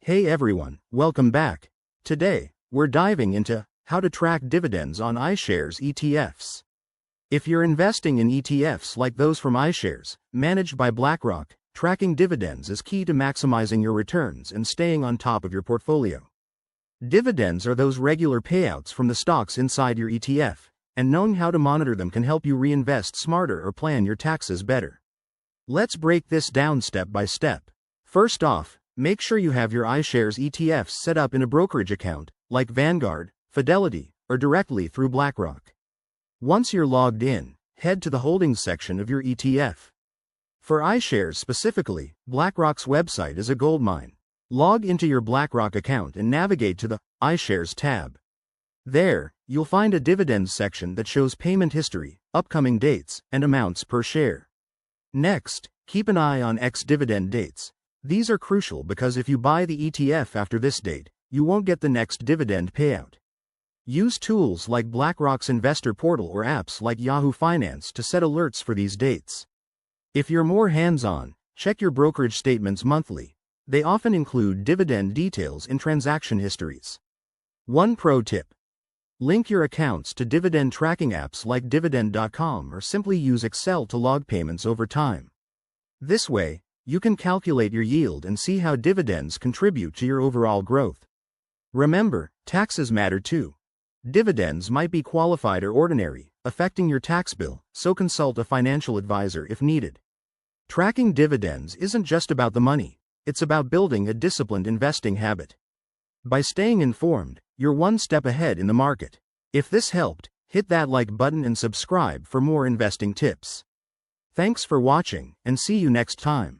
Hey everyone, welcome back. Today, we're diving into how to track dividends on iShares ETFs. If you're investing in ETFs like those from iShares, managed by BlackRock, tracking dividends is key to maximizing your returns and staying on top of your portfolio. Dividends are those regular payouts from the stocks inside your ETF, and knowing how to monitor them can help you reinvest smarter or plan your taxes better. Let's break this down step by step. First off, make sure you have your iShares ETFs set up in a brokerage account, like Vanguard, Fidelity, or directly through BlackRock. Once you're logged in, head to the holdings section of your ETF. For iShares specifically, BlackRock's website is a goldmine. Log into your BlackRock account and navigate to the iShares tab. There, you'll find a dividends section that shows payment history, upcoming dates, and amounts per share. Next, keep an eye on ex-dividend dates. These are crucial because if you buy the ETF after this date, you won't get the next dividend payout. Use tools like BlackRock's investor portal or apps like Yahoo Finance to set alerts for these dates. If you're more hands-on, check your brokerage statements monthly. They often include dividend details in transaction histories. One pro tip: link your accounts to dividend tracking apps like Dividend.com or simply use Excel to log payments over time. This way, you can calculate your yield and see how dividends contribute to your overall growth. Remember, taxes matter too. Dividends might be qualified or ordinary, affecting your tax bill, so consult a financial advisor if needed. Tracking dividends isn't just about the money, it's about building a disciplined investing habit. By staying informed, you're one step ahead in the market. If this helped, hit that like button and subscribe for more investing tips. Thanks for watching, and see you next time.